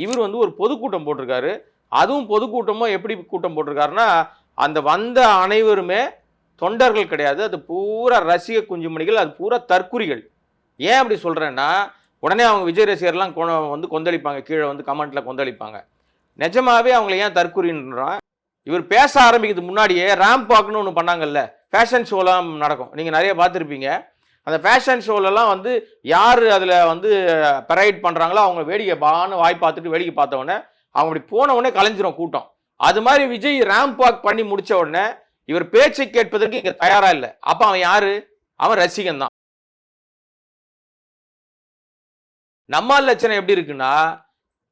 இவர் வந்து ஒரு பொதுக்கூட்டம் போட்டிருக்காரு. அதுவும் பொதுக்கூட்டமும் எப்படி கூட்டம் போட்டிருக்காருன்னா, அந்த வந்த அனைவருமே தொண்டர்கள் கிடையாது. அது பூரா ரசிக குஞ்சுமணிகள், அது பூரா தற்குறிகள். ஏன் அப்படி சொல்றேன்னா, உடனே அவங்க விஜய் ரசிகர்லாம் வந்து கொந்தளிப்பாங்க, கீழே வந்து கமெண்ட்ல கொந்தளிப்பாங்க. நிஜமாவே அவங்களை ஏன் தற்குறின்றான்? இவர் பேச ஆரம்பிக்கிறதுக்கு முன்னாடியே ரேம்ப் வாக்னு ஒன்று பண்ணாங்கல்ல, ஃபேஷன் ஷோலாம் நடக்கும், நீங்கள் நிறைய பார்த்துருப்பீங்க. அந்த ஃபேஷன் ஷோலெல்லாம் வந்து யார் அதில் வந்து பரைட் பண்ணுறாங்களோ அவங்க வேடிக்கை பான்னு வாய் பார்த்துட்டு வேடிக்கை பார்த்த உடனே அவங்க அப்படி போன உடனே கலைஞ்சிரும் கூட்டம். அது மாதிரி விஜய் ரேம்ப் வாக் பண்ணி முடிச்ச உடனே இவர் பேச்சை கேட்பதற்கு இங்கே தயாரா இல்லை. அப்போ அவன் யாரு? அவன் ரசிகன் தான். நம்மால் லட்சணம் எப்படி இருக்குன்னா,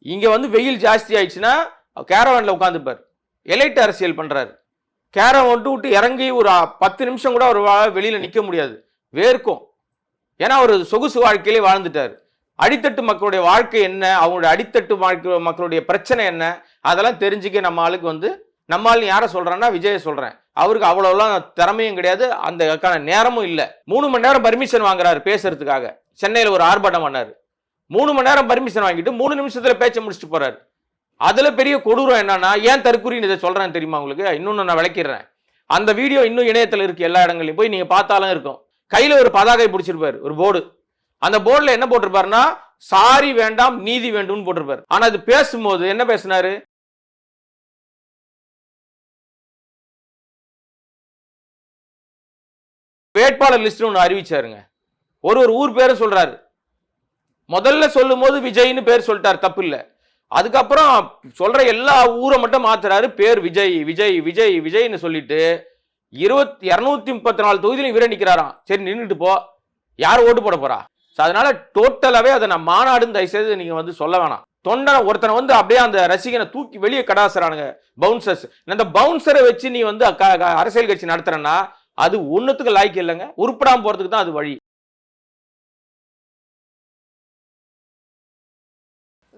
இங்க வந்து வெயில் ஜாஸ்தி ஆயிடுச்சுன்னா கேரவான்ல உட்காந்துப்பார், எலைட் அரசியல் பண்றாரு. கேரவான் விட்டு இறங்கி ஒரு 10 நிமிஷம் கூட ஒரு வெளியில நிக்க முடியாது, வேர்க்கும். ஏன்னா ஒரு சொகுசு வாழ்க்கையிலே வாழ்ந்துட்டார். அடித்தட்டு மக்களுடைய வாழ்க்கை என்ன, அவங்களுடைய அடித்தட்டு மக்களுடைய பிரச்சனை என்ன, அதெல்லாம் தெரிஞ்சுக்க நம்ம ஆளுக்கு வந்து, நம்ம ஆளு யாரை சொல்றான்னா விஜய சொல்றேன். அவருக்கு அவ்வளவுலாம் திறமையும் கிடையாது, அந்த நேரமும் இல்லை. 3 மணி நேரம் பர்மிஷன் வாங்குறாரு பேசுறதுக்காக. சென்னையில் ஒரு ஆர்ப்பாட்டம் பண்ணாரு. 3 மணி நேரம் பர்மிஷன் வாங்கிட்டு 3 நிமிஷத்துல பேச்ச முடிச்சுட்டு போறாரு. அதுல பெரிய கொடூரம் என்னன்னா, ஏன் தற்குறின்னு இதை சொல்றேன்னு தெரியுமா உங்களுக்கு? இன்னொன்னு நான் விளக்கிடுறேன். அந்த வீடியோ இன்னும் இணையத்தில் இருக்கு, எல்லா இடங்களையும் போய் நீங்க பார்த்தாலும் இருக்கும். கையில ஒரு பதாகை பிடிச்சிருப்பாரு, ஒரு போர்டு. அந்த போர்டுல என்ன போட்டிருப்பாருன்னா, சாரி வேண்டாம் நீதி வேண்டும்னு போட்டிருப்பாரு. ஆனா அது பேசும்போது என்ன பேசினாரு? வேட்பாளர் லிஸ்ட் ஒன்று அறிவிச்சாருங்க. ஒரு ஊர் பேரும் சொல்றாரு. முதல்ல சொல்லும் போது விஜய்னு பேர் சொல்லிட்டாரு, தப்பு இல்லை. அதுக்கப்புறம் சொல்ற எல்லா ஊரை மட்டும் மாத்துறாரு, பேர் விஜய் விஜய் விஜய் விஜய்னு சொல்லிட்டு 234 தொகுதியிலும் இவரே நிக்கிறாராம். சரி நின்றுட்டு போ, யார் ஓட்டு போட போறா? அதனால டோட்டலாவே அதை நான் மாநாடுன்னு தயவுசெய்து நீங்க வந்து சொல்ல வேணாம். தொண்டனை ஒருத்தனை வந்து அப்படியே அந்த ரசிகனை தூக்கி வெளியே கடாசுறானுங்க பவுன்சர்ஸ். அந்த பவுன்சரை வச்சு நீ வந்து அரசியல் கட்சி நடத்துறன்னா அது ஒண்ணுத்துக்கு லாய்க்கு இல்லைங்க, உருப்படாம போறதுக்கு தான் அது வழி.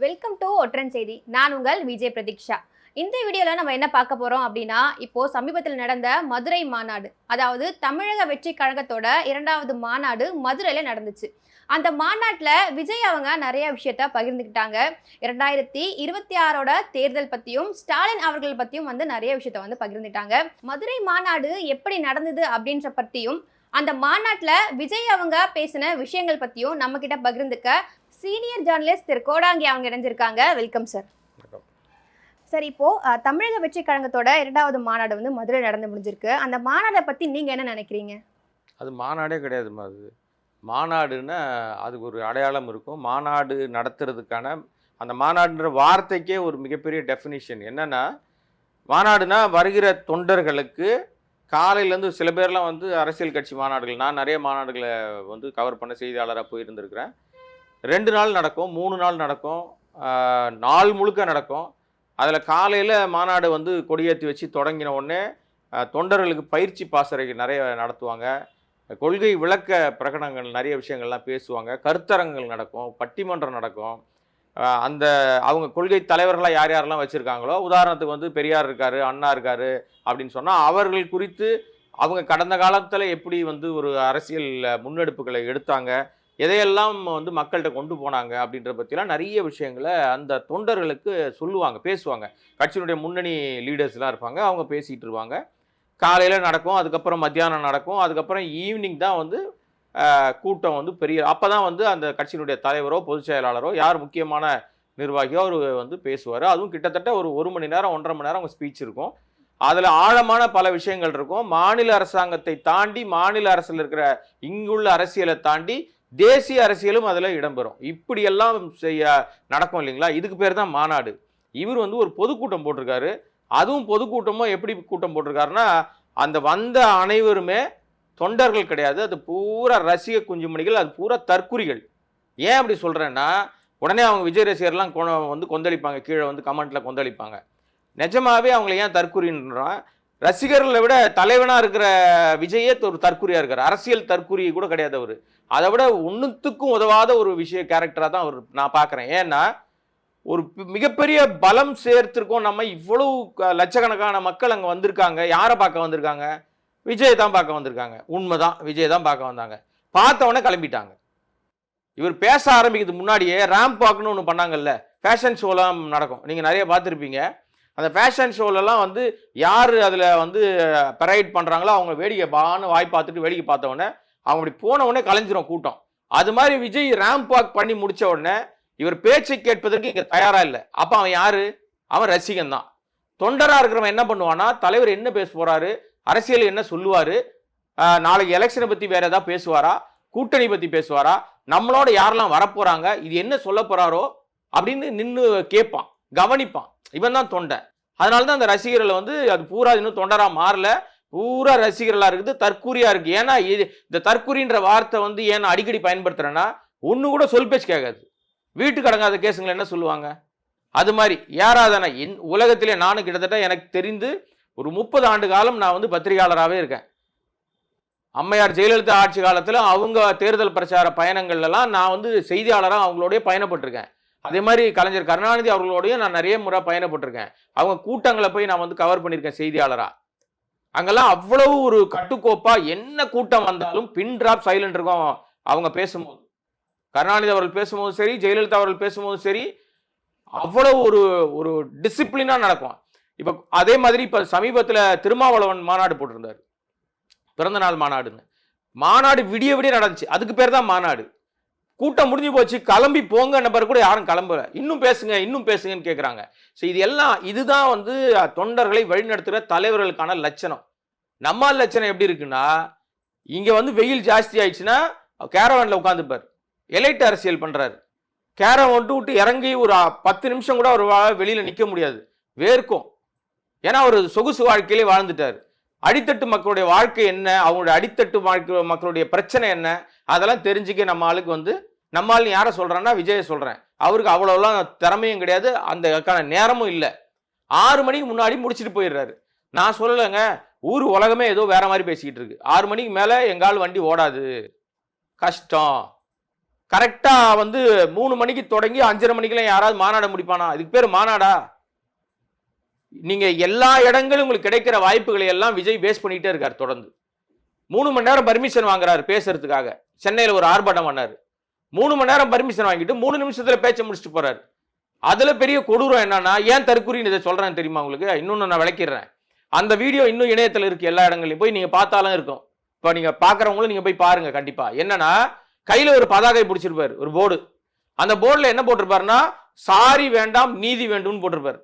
வெல்கம் டு ஒற்றன் செய்தி. நான் உங்கள் விஜய் பிரதீக்ஷா. இந்த வீடியோவில் நம்ம என்ன பார்க்க போகிறோம் அப்படின்னா, இப்போது சமீபத்தில் நடந்த மதுரை மாநாடு, அதாவது தமிழக வெற்றி கழகத்தோட 2வது மாநாடு மதுரையில் நடந்துச்சு. அந்த மாநாட்டில் விஜய் அவங்க நிறைய விஷயத்த பகிர்ந்துக்கிட்டாங்க. 2026ஓட தேர்தல் பற்றியும் ஸ்டாலின் அவர்கள் பற்றியும் வந்து நிறைய விஷயத்த வந்து பகிர்ந்துட்டாங்க. மதுரை மாநாடு எப்படி நடந்தது அப்படின்ற பற்றியும், அந்த மாநாட்டில் விஜய் அவங்க பேசின விஷயங்கள் பற்றியும் நம்ம கிட்ட பகிர்ந்துக்க சீனியர் ஜேர்னலிஸ்ட் திரு கோடாங்கி அவங்க இணைஞ்சிருக்காங்க. Welcome sir. சார், இப்போ தமிழக வெற்றி கழகத்தோட 2வது மாநாடு வந்து மதுரை நடந்து முடிஞ்சிருக்கு. அந்த மாநாடை பத்தி நீங்க என்ன நினைக்கிறீங்க? அது மாநாடே கிடையாதுமா. அது மாநாடுன்னா அதுக்கு ஒரு அடையாளம் இருக்கும். மாநாடு நடத்துறதுக்கான அந்த மாநாடுன்ற வார்த்தைக்கே ஒரு மிகப்பெரிய டெஃபினிஷன் என்னன்னா, மாநாடுனா வருகிற தொண்டர்களுக்கு காலையிலேருந்து சில பேர்லாம் வந்து அரசியல் கட்சி மாநாடுகள், நான் நிறைய மாநாடுகளை வந்து கவர் பண்ண செய்தியாளராக போயிருந்துருக்கிறேன். 2 நாள் நடக்கும், 3 நாள் நடக்கும், நாள் முழுக்க நடக்கும். அதில் காலையில் மாநாடு வந்து கொடியேற்றி வச்சு தொடங்கின உடனே தொண்டர்களுக்கு பயிற்சி பாசறைகள் நிறைய நடத்துவாங்க, கொள்கை விளக்க பிரகடனங்கள் நிறைய விஷயங்கள்லாம் பேசுவாங்க, கருத்தரங்குகள் நடக்கும், பட்டிமன்றம் நடக்கும். அந்த அவங்க கொள்கை தலைவர்களாக யார் யாரெல்லாம் வச்சுருக்காங்களோ, உதாரணத்துக்கு வந்து பெரியார் இருக்கார், அண்ணா இருக்கார் அப்படின்னு சொன்னால் அவர்கள் குறித்து அவங்க கடந்த காலத்தில் எப்படி வந்து ஒரு அரசியல் முன்னெடுப்புகளை எடுத்தாங்க, எதையெல்லாம் வந்து மக்கள்கிட்ட கொண்டு போனாங்க அப்படின்ற பற்றிலாம் நிறைய விஷயங்களை அந்த தொண்டர்களுக்கு சொல்லுவாங்க, பேசுவாங்க. கட்சியினுடைய முன்னணி லீடர்ஸ்லாம் இருப்பாங்க, அவங்க பேசிகிட்டு இருப்பாங்க. காலையில் நடக்கும், அதுக்கப்புறம் மத்தியானம் நடக்கும், அதுக்கப்புறம் ஈவினிங் தான் வந்து கூட்டம் வந்து பெரிய. அப்போ தான் வந்து அந்த கட்சியினுடைய தலைவரோ பொதுச் செயலாளரோ யார் முக்கியமான நிர்வாகியோ அவர் வந்து பேசுவார். அதுவும் கிட்டத்தட்ட ஒரு 1 மணி நேரம் 1.5 மணி நேரம் அவங்க ஸ்பீச் இருக்கும். அதில் ஆழமான பல விஷயங்கள் இருக்கும். மாநில அரசாங்கத்தை தாண்டி, மாநில அரசில் இருக்கிற இங்குள்ள அரசியலை தாண்டி தேசிய அரசியலும் அதில் இடம்பெறும். இப்படியெல்லாம் நடக்கும் இல்லைங்களா? இதுக்கு பேர் தான் மாநாடு. இவர் வந்து ஒரு பொதுக்கூட்டம் போட்டிருக்காரு. அதுவும் பொதுக்கூட்டமும் எப்படி கூட்டம் போட்டிருக்காருன்னா, அந்த வந்த அனைவருமே தொண்டர்கள் கிடையாது, அது பூரா ரசிக குஞ்சுமணிகள், அது பூரா தற்குறிகள். ஏன் அப்படி சொல்கிறேன்னா, உடனே அவங்க விஜய் ரசிகர்லாம் வந்து கொந்தளிப்பாங்க, கீழே வந்து கமெண்ட்டில் கொந்தளிப்பாங்க. நிஜமாவே அவங்களை ஏன் தற்குறின்றான்? ரசிகர்களை விட தலைவனாக இருக்கிற விஜயே ஒரு தற்குறியாக இருக்கார். அரசியல் தற்குறி கூட கிடையாது அவர். அதை விட ஒன்றுத்துக்கும் உதவாத ஒரு கேரக்டராக தான் அவர் நான் பார்க்குறேன். ஏன்னா ஒரு மிகப்பெரிய பலம் சேர்த்திருக்கோம் நம்ம. இவ்வளவு லட்சக்கணக்கான மக்கள் அங்கே வந்திருக்காங்க. யாரை பார்க்க வந்திருக்காங்க? விஜய் தான் பார்க்க வந்திருக்காங்க. உண்மைதான், விஜய் தான் பார்க்க வந்தாங்க. பார்த்தவொடனே கிளம்பிட்டாங்க. இவர் பேச ஆரம்பிக்கிறதுக்கு முன்னாடியே ரேம்ப் வாக்னு ஒன்று பண்ணாங்கல்ல, ஃபேஷன் ஷோலாம் நடக்கும், நீங்கள் நிறைய பார்த்துருப்பீங்க. அந்த ஃபேஷன் ஷோலெல்லாம் வந்து யார் அதில் வந்து பெரைட் பண்ணுறாங்களோ அவங்க வேடிக்கை வாய் பார்த்துட்டு வேடிக்கை பார்த்த உடனே அவங்க அப்படி போன உடனே கலைஞ்சிரும் கூட்டம். அது மாதிரி விஜய் ரேம்ப் வாக் பண்ணி முடித்த உடனே இவர் பேச்சை கேட்பதற்கு இங்கே தயாராக இல்லை. அப்போ அவன் யார்? அவன் ரசிகன் தான். தொண்டராக இருக்கிறவன் என்ன பண்ணுவான்னா, தலைவர் என்ன பேச போகிறாரு, அரசியல் என்ன சொல்லுவார், நாளைக்கு எலெக்ஷனை பற்றி வேறு ஏதாவது பேசுவாரா, கூட்டணி பற்றி பேசுவாரா, நம்மளோட யாரெல்லாம் வரப்போகிறாங்க, இது என்ன சொல்ல போகிறாரோ அப்படின்னு நின்று கேட்பான், கவனிப்பான். இவன் தான் தொண்டை. அதனால தான் அந்த ரசிகர்கள் வந்து அது பூரா இன்னும் தொண்டராக மாறல, பூரா ரசிகர்களாக இருக்குது, தற்கூரியாக இருக்குது. ஏன்னா இந்த தற்கூரின்ற வார்த்தை வந்து ஏன்னா அடிக்கடி பயன்படுத்துகிறேன்னா, ஒன்று கூட சொல் பேச்சு கேட்காது. வீட்டுக்கு அடங்காத கேஸுங்களை என்ன சொல்லுவாங்க? அது மாதிரி யாராதான உலகத்திலே நானும் கிட்டத்தட்ட எனக்கு தெரிந்து ஒரு 30 ஆண்டு காலம் நான் வந்து பத்திரிகையாளராகவே இருக்கேன். அம்மையார் ஜெயலலிதா ஆட்சி காலத்தில் அவங்க தேர்தல் பிரச்சார பயணங்கள்லாம் நான் வந்து செய்தியாளராக அவங்களோடய பயணப்பட்டிருக்கேன். அதே மாதிரி கலைஞர் கருணாநிதி அவர்களோடையும் நான் நிறைய முறை பயணப்பட்டிருக்கேன். அவங்க கூட்டங்களை போய் நான் வந்து கவர் பண்ணியிருக்கேன் செய்தியாளராக. அங்கெல்லாம் அவ்வளவு ஒரு கட்டுக்கோப்பாக என்ன கூட்டம் வந்தாலும் பின் டிராப் சைலண்ட் இருக்கும். அவங்க பேசும்போது, கருணாநிதி அவர்கள் பேசும்போதும் சரி, ஜெயலலிதா அவர்கள் பேசும்போதும் சரி, அவ்வளவு ஒரு டிசிப்ளினாக நடக்கும். இப்போ அதே மாதிரி இப்போ சமீபத்தில் திருமாவளவன் மாநாடு போட்டிருந்தார், பிறந்தநாள் மாநாடுன்னு. மாநாடு விடிய விடிய நடந்துச்சு, அதுக்கு பேர் தான் மாநாடு. கூட்டம் முடிஞ்சு போச்சு, கிளம்பி போங்க நபர் கூட யாரும் கிளம்பல, இன்னும் பேசுங்கன்னு கேட்குறாங்க. ஸோ இது எல்லாம் இதுதான் வந்து தொண்டர்களை வழிநடத்துகிற தலைவர்களுக்கான லட்சணம். நம்ம லட்சணம் எப்படி இருக்குன்னா, இங்கே வந்து வெயில் ஜாஸ்தி ஆயிடுச்சுன்னா கேரவானில் உட்காந்துப்பார், எலைட் அரசியல் பண்ணுறாரு. கேரவன் விட்டு இறங்கி ஒரு 10 நிமிஷம் கூட ஒரு வெளியில் நிற்க முடியாது, வேர்க்கும். ஏன்னா அவர் சொகுசு வாழ்க்கையிலே வாழ்ந்துட்டார். அடித்தட்டு மக்களுடைய வாழ்க்கை என்ன, அவங்களுடைய அடித்தட்டு மக்களுடைய பிரச்சனை என்ன, அதெல்லாம் தெரிஞ்சுக்க நம்ம ஆளுக்கு வந்து, நம்ம ஆள் யாரை சொல்கிறேன்னா விஜயை சொல்கிறேன். அவருக்கு அவ்வளோலாம் திறமையும் கிடையாது, அந்த நேரமும் இல்லை. 6 மணிக்கு முன்னாடி முடிச்சுட்டு போயிடுறாரு. நான் சொல்லலைங்க, ஊர் உலகமே ஏதோ வேற மாதிரி பேசிக்கிட்டு இருக்கு. 6 மணிக்கு மேலே எங்கால் வண்டி ஓடாது, கஷ்டம். கரெக்டாக வந்து 3 மணிக்கு தொடங்கி 5:30 மணிக்கெல்லாம் யாராவது மாநாடு முடிப்பானா? இதுக்கு பேர் மாநாடா? நீங்க எல்லா இடங்களும் உங்களுக்கு கிடைக்கிற வாய்ப்புகளை எல்லாம் விஜய் பேஸ் பண்ணிட்டே இருக்காரு. தொடர்ந்து 3 மணி நேரம் பர்மிஷன் வாங்குறாரு பேசுறதுக்காக. சென்னையில் ஒரு ஆர்ப்பாட்டம் பண்ணாரு, 3 மணி நேரம் பர்மிஷன் வாங்கிட்டு 3 நிமிஷத்துல பேச்சை முடிச்சுட்டு போறாரு. அதுல பெரிய கொடூரம் என்னன்னா, ஏன் தற்கூரின்னு இதை சொல்றேன்னு தெரியுமா உங்களுக்கு? இன்னொன்னு நான் விளக்கிடுறேன். அந்த வீடியோ இன்னும் இணையத்தில் இருக்கு, எல்லா இடங்களையும் போய் நீங்க பார்த்தாலும் இருக்கும். இப்போ நீங்க பாக்குறவங்களும் நீங்க போய் பாருங்க கண்டிப்பா. என்னன்னா, கையில ஒரு பதாகை பிடிச்சிருப்பாரு, ஒரு போர்டு. அந்த போர்டுல என்ன போட்டிருப்பாருன்னா, சாரி வேண்டாம் நீதி வேண்டும்னு போட்டிருப்பாரு.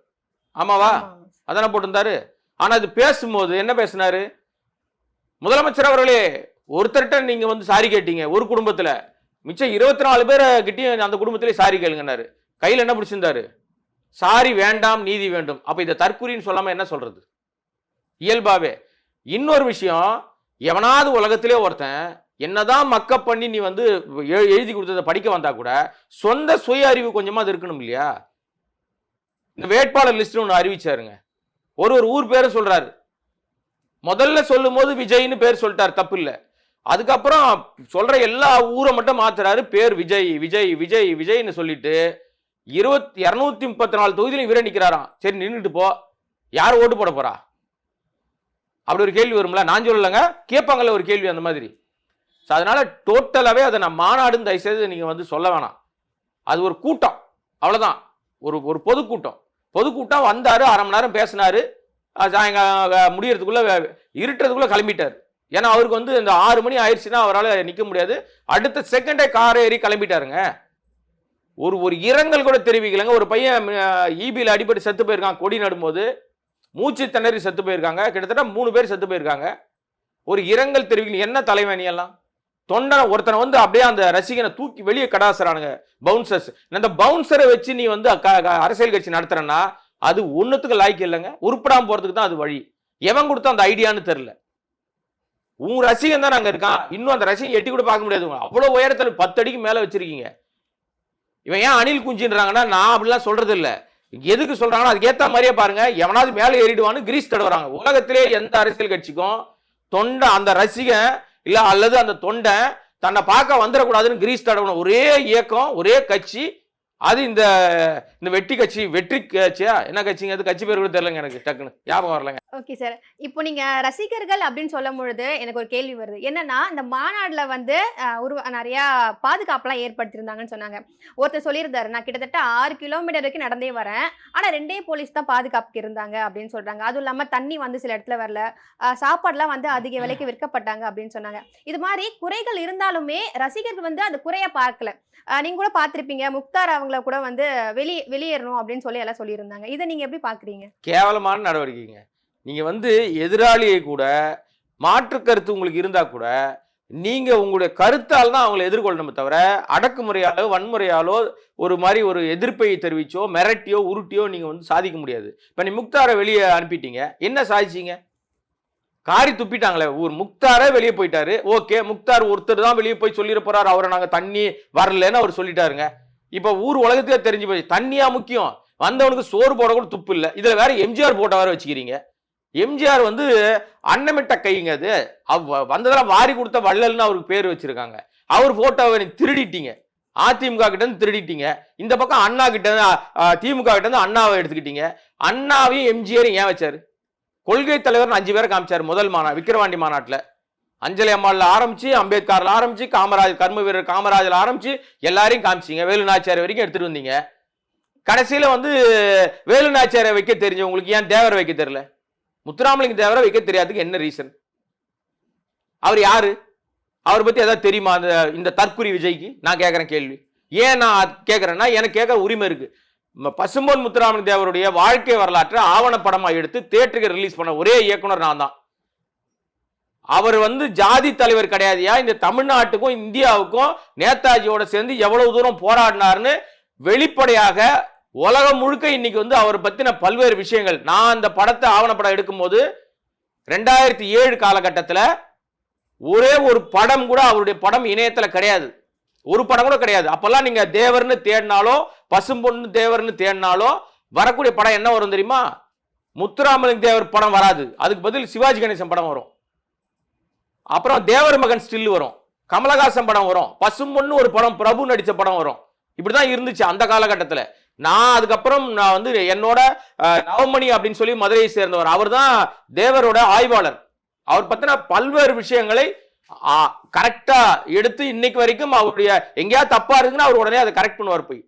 ஆமாவா? அதான போட்டிருந்தாரு. ஆனா அது பேசும்போது என்ன பேசினாரு? முதலமைச்சர் அவர்களே, ஒருத்தர்கிட்ட நீங்க வந்து சாரி கேட்டீங்க ஒரு குடும்பத்துல, மிச்சம் 24 பேரை கிட்டயும் அந்த குடும்பத்திலே சாரி கேளுங்கன்னாரு. கையில என்ன பிடிச்சிருந்தாரு? சாரி வேண்டாம் நீதி வேண்டும். அப்ப இதை தற்கூரின்னு சொல்லாம என்ன சொல்றது? இயல்பாவே. இன்னொரு விஷயம், எவனாவது உலகத்திலே ஒருத்தன் என்னதான் மக்கப் பண்ணி நீ வந்து எழுதி கொடுத்ததை படிக்க வந்தா கூட சொந்த சுய அறிவு கொஞ்சமா அது இருக்கணும் இல்லையா? இந்த வேட்பாளர் லிஸ்ட் ஒன்று அறிவிச்சாருங்க, ஒரு ஊர் பேரை சொல்றாரு. முதல்ல சொல்லும் போது விஜய்னு பேர் சொல்லிட்டார், தப்பு இல்லை. அதுக்கப்புறம் சொல்ற எல்லா ஊரை மட்டும் மாத்துறாரு, பேர் விஜய் விஜய் விஜய் விஜய்னு சொல்லிட்டு 234 தொகுதியிலும் இவரே நிற்கிறாராம். சரி நின்றுட்டு போ, யார் ஓட்டு போட போறா? அப்படி ஒரு கேள்வி வரும்ல, நான் சொல்லலைங்க, கேட்பாங்கல்ல ஒரு கேள்வி அந்த மாதிரி. அதனால டோட்டலாவே அதை நான் மாநாடுன்னு தயவுசெய்து நீங்க வந்து சொல்ல வேணாம். அது ஒரு கூட்டம், அவ்வளவுதான். ஒரு பொதுக்கூட்டம் வந்தாரு, 1/2 மணி நேரம் பேசினாரு, சாயங்காலம் முடியறதுக்குள்ள இருட்டுறதுக்குள்ள கிளம்பிட்டாரு. ஏன்னா அவருக்கு வந்து இந்த 6 மணி ஆயிடுச்சுன்னா அவரால் நிற்க முடியாது. அடுத்த செகண்டே காரை ஏறி கிளம்பிட்டாருங்க. ஒரு இரங்கல் கூட தெரிவிக்கலைங்க. ஒரு பையன் ஈபியில் அடிபட்டு செத்து போயிருக்கான், கொடி நடும்போது மூச்சு திணறி செத்து போயிருக்காங்க. கிட்டத்தட்ட 3 பேர் செத்து போயிருக்காங்க. ஒரு இரங்கல் தெரிவிக்கல. என்ன தலைவனி எல்லாம் தொண்டனை ஒருத்தனை வந்து அப்படியே அந்த ரசிகனை தூக்கி வெளியே கடாசுறானுங்க பவுன்சர்ஸ். இந்த பவுன்சரை வச்சு நீ வந்து அரசியல் கட்சி நடத்துறன்னா அது ஒன்னுத்துக்கு லாய்க்கு இல்லைங்க. உருப்படாம போறதுக்கு தான் அது வழி. எவன் கொடுத்தா அந்த ஐடியான்னு தெரியல. உன் ரசிகன் தான் அங்க இருக்கான், இன்னும் அந்த ரசிகன் எட்டி கூட பார்க்க முடியாது. அவ்வளவு உயரத்துல 10 அடிக்கு மேல வச்சிருக்கீங்க. இவன் ஏன் அணில் குஞ்சின்றாங்கன்னா, நான் அப்படிலாம் சொல்றது இல்லை. எதுக்கு சொல்றாங்கன்னா அதுக்கு ஏத்த மாதிரியே பாருங்க, எவனாவது மேலே ஏறிடுவான்னு கிரீஸ் தடவுறாங்க. உலகத்திலே எந்த அரசியல் கட்சிக்கும் தொண்டை அந்த ரசிகன் இல்ல அல்லது அந்த தொண்டை தன்னை பார்க்க வந்துடக்கூடாதுன்னு கிரீஸ் தடவணும் ஒரே இயக்கம், ஒரே கட்சி அது இந்த இந்த வெற்றி கட்சியா என்ன கட்சிங்க, அது கட்சி பேர் கூட தெரியலங்க, எனக்கு டக்குன்னு ஞாபகம் வரலங்க. Okay sir. இப்போ நீங்க ரசிகர்கள் அப்படின்னு சொல்லும் பொழுது எனக்கு ஒரு கேள்வி வருது. என்னன்னா இந்த மாநாடுல வந்து நிறைய பாதுகாப்புலாம் ஏற்படுத்தியிருந்தாங்கன்னு சொன்னாங்க. ஒருத்தர் சொல்லியிருந்தாரு, நான் கிட்டத்தட்ட 6 கிலோமீட்டர் வரைக்கும் நடந்தே வரேன், ஆனா 2 போலீஸ் தான் பாதுகாப்புக்கு இருந்தாங்க அப்படின்னு சொல்றாங்க. அதுவும் இல்லாம தண்ணி வந்து சில இடத்துல வரல, சாப்பாடுலாம் வந்து அதிக விலைக்கு விற்கப்பட்டாங்க அப்படின்னு சொன்னாங்க. இது மாதிரி குறைகள் இருந்தாலுமே ரசிகர்கள் வந்து அந்த குறைய பார்க்கல. நீங்க கூட பார்த்திருப்பீங்க, முக்தார் அவங்கள கூட வந்து வெளியேறணும் அப்படின்னு சொல்லி எல்லாம் சொல்லியிருந்தாங்க. இதை நீங்க எப்படி பாக்குறீங்க? கேவலமான நடவடிக்கைங்க. நீங்க வந்து எதிராளியை கூட மாற்று கருத்து உங்களுக்கு இருந்தா கூட நீங்க உங்களுடைய கருத்தால் தான் அவங்களை எதிர்கொள்ளணுமே தவிர அடக்குமுறையாலோ வன்முறையாலோ ஒரு மாதிரி ஒரு எதிர்ப்பை தெரிவிச்சோ மிரட்டியோ உருட்டியோ நீங்க வந்து சாதிக்க முடியாது. இப்ப நீ முக்தாரை வெளியே அனுப்பிட்டீங்க, என்ன சாதிச்சீங்க? காரி துப்பிட்டாங்களே ஊர். முக்தாரே வெளியே போயிட்டாரு, ஓகே, முக்தார் ஒருத்தர் தான் வெளியே போய் சொல்லிட போறாரு, அவரை நாங்க தண்ணி வரலன்னு அவர் சொல்லிட்டாருங்க. இப்ப ஊர் உலகத்தையே தெரிஞ்சு போய் தண்ணியா முக்கியம், வந்தவனுக்கு சோறு போட கூட துப்பு இல்லை. இதுல வேற எம்ஜிஆர் போட்டோ வேற வச்சுக்கிறீங்க. எம்ஜிஆர் வந்து அன்னமிட்ட கைங்க, அது வந்ததெல்லாம் வாரி கொடுத்த வள்ளல்னு அவருக்கு பேர் வச்சிருக்காங்க. அவர் போட்டோவை திருடிட்டீங்க, அதிமுக கிட்ட இருந்து திருடிட்டீங்க. இந்த பக்கம் அண்ணா கிட்ட திமுக கிட்ட இருந்து அண்ணாவை எடுத்துக்கிட்டீங்க. அண்ணாவையும் எம்ஜிஆரையும் ஏன் வச்சாரு? கொள்கை தலைவர் 5 பேரை காமிச்சாரு முதல் விக்கிரவாண்டி மாநாட்டில். அஞ்சலி அம்மாவில் ஆரம்பிச்சு, அம்பேத்கர்ல ஆரம்பிச்சு, காமராஜ் கர்ம வீரர் காமராஜில் ஆரம்பிச்சு எல்லாரையும் காமிச்சிங்க. வேலு நாச்சியார் வரைக்கும் எடுத்துட்டு வந்தீங்க. கடைசியில வந்து வேலு நாச்சியாரை வைக்க தெரிஞ்சவங்களுக்கு ஏன் தேவரை வைக்க தெரியல? முத்துராமலிங்க தேவரை வைக்க தெரியாதுக்கு என்ன ரீசன்? அவர் யாரு? அவரை பத்தி ஏதாவது தெரியுமா இந்த தற்குறி விஜய்க்கு? நான் கேட்கிறேன் கேள்வி. ஏன் நான் கேட்கிறேன்னா, எனக்கு கேட்க உரிமை இருக்கு. பசும்பொன் முத்துராமலிங்க தேவருடைய வாழ்க்கை வரலாற்றை ஆவணப்படமா எடுத்து தியேட்டருக்கு ரிலீஸ் பண்ண ஒரே இயக்குனர் நான் தான். அவர் வந்து ஜாதி தலைவர் கிடையாதுயா, இந்த தமிழ்நாட்டுக்கும் இந்தியாவுக்கும் நேதாஜியோட சேர்ந்து எவ்வளவு தூரம் போராடினார்னு வெளிப்படையாக உலகம் முழுக்க இன்னைக்கு வந்து அவர் பத்தின பல்வேறு விஷயங்கள். நான் அந்த படத்தை ஆவணப்படம் எடுக்கும்போது 2007 காலகட்டத்தில் ஒரே ஒரு படம் கூட அவருடைய படம் இணையத்துல கிடையாது, ஒரு படம் கூட கிடையாது. அப்பெல்லாம் நீங்க தேவர்னு தேடினாலோ பசும்பொன்னு தேவர்னு தேடினாலோ வரக்கூடிய படம் என்ன வரும் தெரியுமா? முத்துராமலிங்க தேவர் படம் வராது, அதுக்கு பதில் சிவாஜி கணேசன் படம் வரும். அப்புறம் தேவர் மகன் ஸ்டில் வரும், கமலஹாசன் படம் வரும், பசும்பொன்னு ஒரு படம் பிரபு நடிச்ச படம் வரும். இப்படிதான் இருந்துச்சு அந்த காலகட்டத்தில். நான் அதுக்கப்புறம் நான் வந்து என்னோட நவமணி அப்படின்னு சொல்லி மதுரையை சேர்ந்தவர், அவர் தான் தேவரோட ஆய்வாளர். அவர் பத்தின பல்வேறு விஷயங்களை கரெக்டா எடுத்து இன்னைக்கு வரைக்கும் அவருடைய எங்கேயாவது தப்பா இருக்குன்னா அவர் உடனே அதை கரெக்ட் பண்ணுவார் போய்.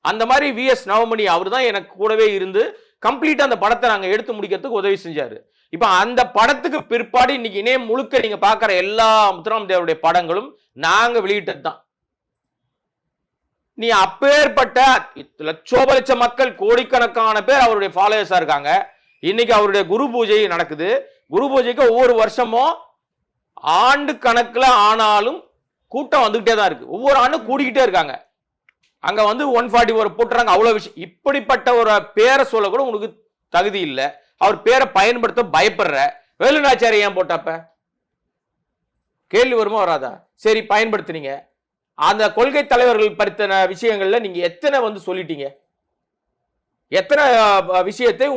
அந்த மாதிரி VS நவமணி அவர் தான் எனக்கு கூடவே இருந்து கம்ப்ளீட்டா அந்த படத்தை நாங்க எடுத்து முடிக்கிறதுக்கு உதவி செஞ்சாரு. இப்ப அந்த படத்துக்கு பிற்பாடு இன்னைக்கு இணையம் முழுக்க நீங்க பாக்குற எல்லா முத்துராமலிங்க தேவருடைய படங்களும் நாங்க வெளியிட்டது தான். நீ அப்பேற்பட்ட லட்சோப மக்கள், கோடிக்கணக்கான பேர் அவருடைய ஃபாலோவர்ஸா இருக்காங்க. இன்னைக்கு அவருடைய குரு பூஜை நடக்குது. குரு பூஜைக்கு ஒவ்வொரு வருஷமும் ஆண்டு கணக்குல ஆனாலும் கூட்டம் வந்துகிட்டே தான் இருக்கு. ஒவ்வொரு ஆண்டும் கூடிக்கிட்டே இருக்காங்க. அங்க வந்து 144 போட்டுறாங்க. அவ்வளவு விஷயம். இப்படிப்பட்ட ஒரு பேரை சொல்ல கூட உங்களுக்கு தகுதி இல்லை. அவர் பேரை பயன்படுத்த பயப்படுற வேலுநாச்சியாரை ஏன் போட்டப்ப கேள்வி வருமா வராதா? சரி, பயன்படுத்தினீங்க. அந்த கொள்கை தலைவர்கள் பற்றின விஷயங்கள்ல நீங்க எத்தனை வந்து சொல்லிட்டீங்க? எத்தனை விஷயத்தை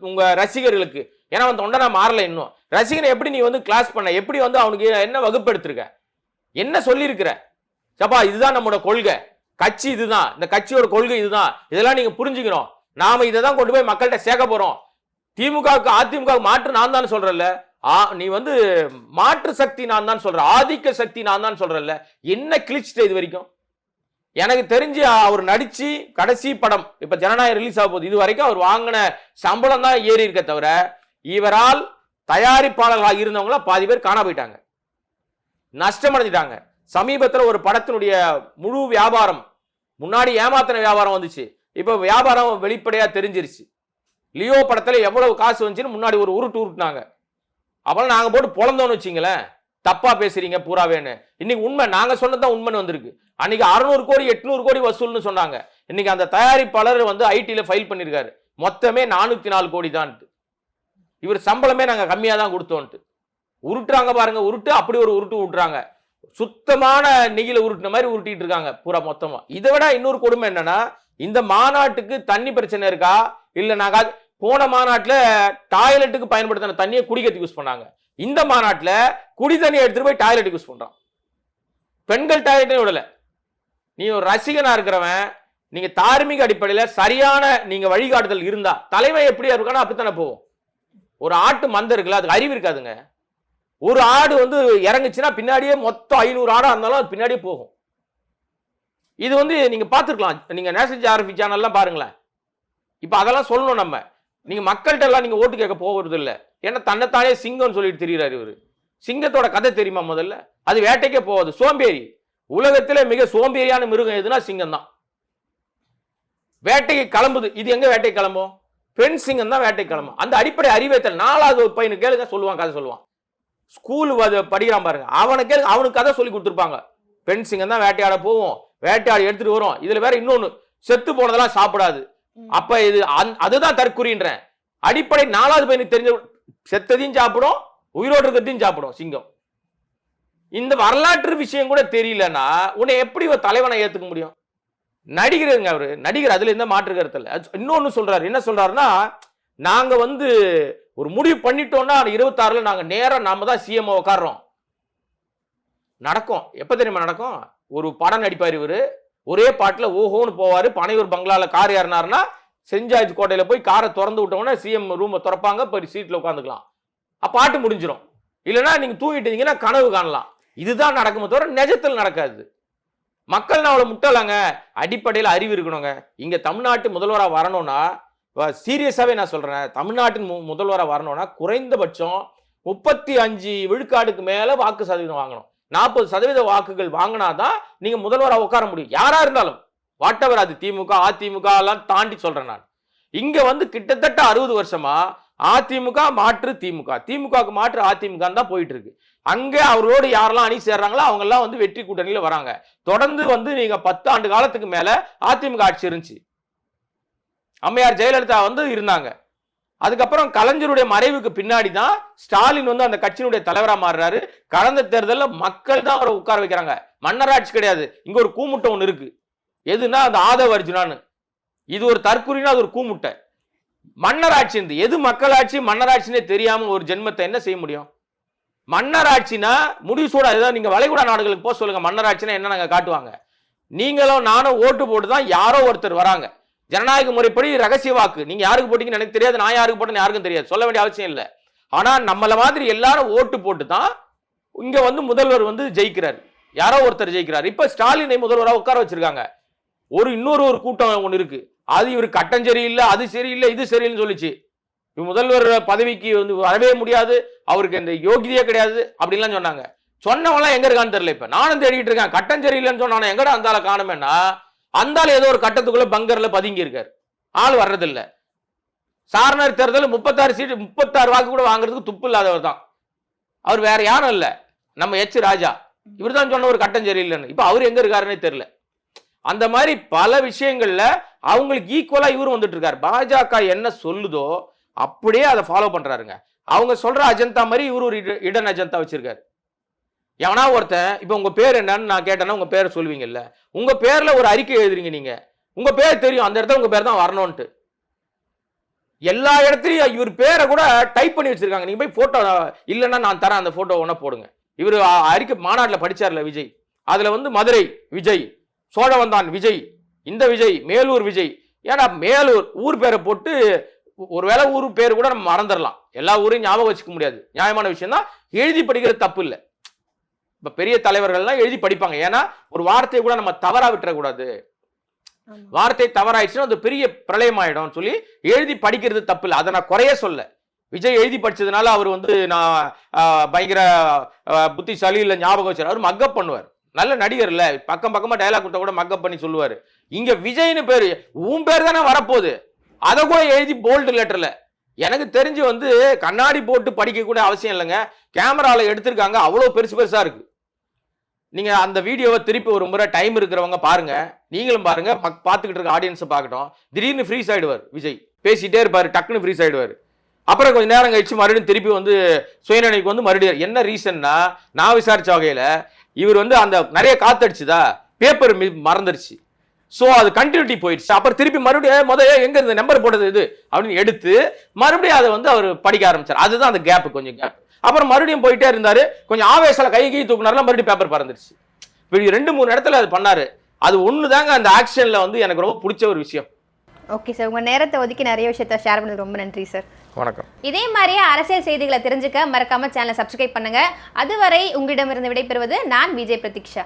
உங்க ரசிகர்களுக்கு, ஏன்னா வந்து தொண்டனா மாறல இன்னும், ரசிகனை எப்படி நீ வந்து கிளாஸ் பண்ண, எப்படி வந்து அவனுக்கு என்ன வகுப்பு எடுத்திருக்க, என்ன சொல்லியிருக்கிற? சப்பா இதுதான் நம்மளோட கொள்கை, கட்சி இதுதான், இந்த கட்சியோட கொள்கை இதுதான், இதெல்லாம் நீங்க புரிஞ்சுக்கணும், நாம இதை தான் கொண்டு போய் மக்கள்கிட்ட சேர்க்க போறோம். திமுகவுக்கு அதிமுக மாற்று நான் தான் சொல்றேன்ல, நீ வந்து மாற்று சக்தி நான் தான் சொல்ற, ஆதிக்க சக்தி நான் தான் சொல்றேன்ல, என்ன கிழிச்சிட்ட இது வரைக்கும்? எனக்கு தெரிஞ்சு அவர் நடிச்சு கடைசி படம் இப்ப ஜனநாயகம் ரிலீஸ் ஆக போகுது, இது வரைக்கும் அவர் வாங்கின சம்பளம் தான் ஏறி இருக்க தவிர இவரால் தயாரிப்பாளர்களாக இருந்தவங்கள பாதி பேர் காண போயிட்டாங்க, நஷ்டம் அடைஞ்சிட்டாங்க. சமீபத்தில் ஒரு படத்தினுடைய முழு வியாபாரம், முன்னாடி ஏமாத்தின வியாபாரம் வந்துச்சு, இப்ப வியாபாரம் வெளிப்படையா தெரிஞ்சிருச்சு. லியோ படத்துல எவ்வளவு காசு வந்துச்சுன்னு முன்னாடி ஒரு உருட்டு உருட்டுனாங்க. அப்பெல்லாம் நாங்க போட்டு பொழந்தோன்னு வச்சிங்களேன், தப்பா பேசுறீங்க பூராவேன்னு. இன்னைக்கு உண்மை, நாங்க சொன்னதான் உண்மைன்னு வந்திருக்கு. அன்னைக்கு 600 கோடி 800 கோடி வசூல்னு சொன்னாங்க. இன்னைக்கு அந்த தயாரிப்பாளர் வந்து ஐடில ஃபைல் பண்ணிருக்காரு, மொத்தமே 404 கோடி தான். இவர் சம்பளமே நாங்க கம்மியா தான் கொடுத்தோன்ட்டு உருட்டுறாங்க பாருங்க. உருட்டு அப்படி ஒரு உருட்டு விட்டுறாங்க, சுத்தமான நெகில உருட்டுன மாதிரி உருட்டிட்டு இருக்காங்க பூரா மொத்தமா. இதை விட இன்னொரு கொடுமை என்னன்னா, இந்த மாநாட்டுக்கு தண்ணி பிரச்சனை இருக்கா இல்ல, நாங்க போன மாநாட்டில் டாய்லெட்டுக்கு பயன்படுத்தின தண்ணியை குடிக்கிறதுக்கு யூஸ் பண்ணாங்க, இந்த மாநாட்டில் குடி தண்ணியை எடுத்துட்டு போய் டாய்லெட்டுக்கு யூஸ் பண்றான். பெண்கள் டாய்லெட்டே விடல. நீ ஒரு ரசிகனா இருக்கிறவன் நீங்க தார்மீக அடிப்படையில சரியான நீங்க வழிகாட்டுதல் இருந்தா தலைமை எப்படி இருக்கானோ அப்படித்தானே போகும். ஒரு ஆட்டு மந்தை இருக்குல்ல, அதுக்கு அறிவு இருக்காதுங்க. ஒரு ஆடு வந்து இறங்குச்சுன்னா பின்னாடியே மொத்தம் 500 ஆடா இருந்தாலும் அது பின்னாடியே போகும். இது வந்து நீங்க பார்த்துருக்கலாம், நீங்க நேஷனல் ஜியோகிராஃபி சேனல்லாம் பாருங்களேன். இப்ப அதெல்லாம் சொல்லணும் நம்ம. நீங்க மக்கள்கிட்ட எல்லாம் நீங்க ஓட்டு கேட்க போகிறது இல்லை. ஏன்னா தன்னைத்தானே சிங்கம்னு சொல்லிட்டு தெரியுறாரு இவரு. சிங்கத்தோட கதை தெரியுமா முதல்ல? அது வேட்டைக்கே போகாது, சோம்பேறி. உலகத்திலே மிக சோம்பேறியான மிருகம் எதுனா சிங்கம் தான். வேட்டைக்கு கிளம்புது. இது எங்க வேட்டைக்கு கிளம்பும்? பெண் சிங்கம் தான் வேட்டைக்கு கிளம்பும். அந்த அடிப்படை அறிவேத்தல் 4வது பையனு கேளுங்க, சொல்லுவான், கதை சொல்லுவான். ஸ்கூல் படிக்கிறான் பாருங்க, அவனை கேளுங்க, அவனுக்கு கதை சொல்லி கொடுத்துருப்பாங்க. பெண் சிங்கம் தான் வேட்டையாட போவோம், வேட்டையாடி எடுத்துட்டு வரும். இதுல வேற இன்னொன்னு, செத்து போனதெல்லாம் சாப்பிடாது. அப்ப இது அதுதான் தற்குறின்றேன். அடிப்படை 4வது பையனுக்கு தெரிஞ்ச, செத்ததையும் சாப்பிடும், உயிரோடு இருக்கிறதையும் சாப்பிடும் சிங்கம். இந்த வரலாற்று விஷயம் கூட தெரியலன்னா உன்னை எப்படி ஒரு தலைவனை ஏத்துக்க முடியும்? நடிகருங்க அவரு, நடிகர், அதுல எந்த மாற்று கருத்து இல்ல. இன்னொன்னு சொல்றாரு, என்ன சொல்றாருன்னா, நாங்க வந்து ஒரு முடிவு பண்ணிட்டோம்னா 26ல நாங்க நேரா நாம தான் சிஎம் உட்கார்றோம். நடக்கும். எப்ப தெரியுமா நடக்கும்? ஒரு படம் நடிப்பார் இவரு, ஒரே பாட்டுல ஓஹோன்னு போவாரு. பனையூர் பங்களால கார் ஏறினாருன்னா செஞ்சாஜ் கோட்டையில போய் காரை திறந்து விட்டோம்னா சிஎம் ரூமை திறப்பாங்க, போய் சீட்ல உட்காந்துக்கலாம். பாட்டு முடிஞ்சிடும். இல்லைன்னா நீங்க தூங்கிட்டு இருந்தீங்கன்னா கனவு காணலாம். இதுதான் நடக்குமே தவிர நிஜத்தில் நடக்காது. மக்கள் நான் அவ்வளவு முட்டலாங்க. அடிப்படையில் அறிவு இருக்கணுங்க. இங்க தமிழ்நாட்டு முதல்வராக வரணும்னா, சீரியஸாவே நான் சொல்றேன், தமிழ்நாட்டின் முதல்வராக வரணும்னா குறைந்தபட்சம் 35 விழுக்காடுக்கு மேல வாக்கு சதவீதம் வாங்கணும். 40% வாக்குகள் வாங்கினாதான் நீங்க முதல்வராக உட்கார முடியும். யாரா இருந்தாலும், வாட்டவர், அது திமுக அதிமுக எல்லாம் தாண்டி சொல்றேன் நான். இங்க வந்து கிட்டத்தட்ட 60 வருஷமா அதிமுக மாற்று திமுக, திமுகவுக்கு மாற்று அதிமுக தான் போயிட்டு இருக்கு. அங்க அவரோடு யாரெல்லாம் அணி சேர்றாங்களோ அவங்க எல்லாம் வந்து வெற்றி கூட்டணியில வராங்க. தொடர்ந்து வந்து நீங்க 10 ஆண்டு காலத்துக்கு மேல அதிமுக ஆட்சி இருந்துச்சு. அம்மையார் ஜெயலலிதா வந்து இருந்தாங்க. அதுக்கப்புறம் கலைஞருடைய மறைவுக்கு பின்னாடி தான் ஸ்டாலின் வந்து அந்த கட்சியினுடைய தலைவரா மாறுறாரு. கடந்த தேர்தலில் மக்கள் தான் அவரை உட்கார வைக்கிறாங்க. மன்னராட்சி கிடையாது. இங்க ஒரு கூமுட்டை ஒன்று இருக்கு. எதுனா அந்த ஆதவ அர்ஜுனான்னு. இது ஒரு தற்குறினா அது ஒரு கூமுட்டை. மன்னராட்சி இருந்து எது மக்களாட்சி மன்னராட்சினே தெரியாம ஒரு ஜென்மத்தை என்ன செய்ய முடியும்? மன்னராட்சினா முடிவு சூடா. ஏதாவது நீங்க வளைகுடா நாடுகளுக்கு போக சொல்லுங்க, மன்னராட்சினா என்ன நாங்க காட்டுவாங்க. நீங்களும் நானும் ஓட்டு போட்டு தான் யாரோ ஒருத்தர் வராங்க. ஜனநாயக முறைப்படி ரகசிய வாக்கு. நீங்க யாருக்கு போட்டீங்கன்னு எனக்கு தெரியாது, நான் யாருக்கு போட்டேன்னு யாருக்கும் தெரியாது, சொல்ல வேண்டிய அவசியம் இல்லை. ஆனா நம்மள மாதிரி எல்லாரும் ஓட்டு போட்டு தான் இங்க வந்து முதல்வர் வந்து ஜெயிக்கிறார், யாரோ ஒருத்தர் ஜெயிக்கிறார். இப்ப ஸ்டாலினை முதல்வராக உட்கார வச்சிருக்காங்க. இன்னொரு கூட்டம் ஒன்று இருக்கு, அது இவர் கட்டம் சரியில்லை, அது சரியில்லை, இது சரியில்லைன்னு சொல்லிச்சு. முதல்வர் பதவிக்கு வந்து வரவே முடியாது, அவருக்கு இந்த யோகிதையே கிடையாது அப்படின்லாம் சொன்னாங்க. சொன்னவங்களாம் எங்க இருக்கான்னு தெரியல. இப்ப நானும் தேடிட்டு இருக்கேன், கட்டம் சரியில்லைன்னு சொன்னானே எங்கடா அந்தால காணுமேனா, அந்தால ஏதோ ஒரு கட்டத்துக்குள்ள பங்கர்ல பதுங்கி இருக்காரு, ஆள் வர்றதில்லை. சாரணர் தேர்தல் 36 சீட்டு 36 வாக்கு கூட வாங்குறதுக்கு துப்பு இல்லாதவர் தான் அவர். வேற யாரும் இல்ல, நம்ம எச் ராஜா. இவர் தான் சொன்ன ஒரு கட்டம் சரியில்லைன்னு. இப்ப அவர் எங்க இருக்காருன்னே தெரியல. அந்த மாதிரி பல விஷயங்கள்ல அவங்களுக்கு ஈக்குவலா இவரும் வந்துட்டு இருக்காரு. பாஜக என்ன சொல்லுதோ அப்படியே அதை ஃபாலோ பண்றாருங்க. அவங்க சொல்ற அஜந்தா மாதிரி இவர் ஒரு இடன் அஜந்தா வச்சிருக்காரு. எவனா ஒருத்தன், இப்ப உங்க பேர் என்னன்னு நான் கேட்டேன்னா உங்க பேரை சொல்லுவீங்கல்ல, உங்க பேர்ல ஒரு அறிக்கை எழுதுறீங்க, நீங்க உங்க பேர் தெரியும், அந்த இடத்துல உங்க பேர் தான் வரணும்ட்டு. எல்லா இடத்துலயும் இவர் பேரை கூட டைப் பண்ணி வச்சிருக்காங்க. நீங்க போய் போட்டோ இல்லைன்னா நான் தரேன், அந்த போட்டோ ஒண்ணா போடுங்க. இவர் அறிக்கை மாநாட்டில் படிச்சார்ல விஜய், அதுல வந்து மதுரை விஜய், சோழவந்தான் விஜய், இந்த விஜய், மேலூர் விஜய். ஏன்னா மேலூர் ஊர் பேரை போட்டு ஒருவேளை ஊர் பேர் கூட நம்ம மறந்துடலாம், எல்லா ஊரையும் ஞாபகம் வச்சுக்க முடியாது, நியாயமான விஷயம் தான். எழுதி படிக்கிறது தப்பு இல்லை. இப்ப பெரிய தலைவர்கள்லாம் எழுதி படிப்பாங்க. ஏன்னா ஒரு வார்த்தையை கூட நம்ம தவறா விட்டுறக்கூடாது. வார்த்தை தவறாயிடுச்சுன்னா அது பெரிய பிரளயம் ஆயிடும் சொல்லி எழுதி படிக்கிறது தப்பு இல்லை. அதை நான் குறைய சொல்ல. விஜய் எழுதி படிச்சதுனால அவர் வந்து நான் பயங்கர புத்திசாலி இல்லை, ஞாபகம் வச்சார். அவர் மக்கப் பண்ணுவார், நல்ல நடிகர் இல்ல, பக்கம் பக்கமா டயலாக் விட்ட கூட மக்கப் பண்ணி சொல்லுவாரு. இங்க விஜய்னு பேரு, உன் பேர் தானே வரப்போகுது, அதை கூட எழுதி போல்டு லெட்டர்ல. எனக்கு தெரிஞ்சு வந்து கண்ணாடி போட்டு படிக்க கூட அவசியம் இல்லைங்க, கேமரால எடுத்திருக்காங்க, அவ்வளவு பெருசு பெருசா இருக்கு. நீங்க அந்த வீடியோவை திருப்பி ஒரு முறை டைம் இருக்கிறவங்க பாருங்க, நீங்களும் பாருங்க, பார்த்துக்கிட்டு இருக்க ஆடியன்ஸை பார்க்கட்டும். திடீர்னு ஃப்ரீஸ் ஆயிடுவார் விஜய், பேசிட்டே இருப்பாரு, டக்குன்னு ஃப்ரீஸ் ஆயிடுவார். அப்புறம் கொஞ்சம் நேரம் கழிச்சு மறுபடியும் திருப்பி வந்து சுயநினைவுக்கு வந்து மறுபடியும். என்ன ரீசன்னா, நான் விசாரிச்ச வகையில இவர் வந்து அந்த நிறைய காத்தடிச்சுதா, பேப்பர் மறந்துருச்சு, ஸோ அது கண்டினியூட்டி போயிடுச்சு. அப்புறம் திருப்பி மறுபடியும் எங்க இந்த நம்பர் போட்டது இது அப்படின்னு எடுத்து மறுபடியும் அதை வந்து அவர் படிக்க ஆரம்பிச்சார். அதுதான் அந்த கேப், கொஞ்சம் கேப். அப்புறம் மறுபடியும் போயிட்டே இருந்தாரு, கொஞ்சம் ஆவேசால கை தூக்குனாருல மறுபடியும் பேப்பர் பறந்துருச்சு. இப்படி 2-3 இடத்துல அது பண்ணாரு. அது ஒன்று தாங்க அந்த ஆக்ஷனில் வந்து எனக்கு ரொம்ப பிடிச்ச ஒரு விஷயம். ஓகே சார், உங்கள் நேரத்தை ஒதுக்கி நிறைய விஷயத்த ஷேர் பண்ணது ரொம்ப நன்றி சார். வணக்கம். இதே மாதிரியே அரசியல் செய்திகளை தெரிஞ்சுக்க மறக்காம சேனலை சப்ஸ்கிரைப் பண்ணுங்க. அதுவரை உங்களிடமிருந்து விடைபெறுவது நான் விஜய் பிரதீக்ஷா.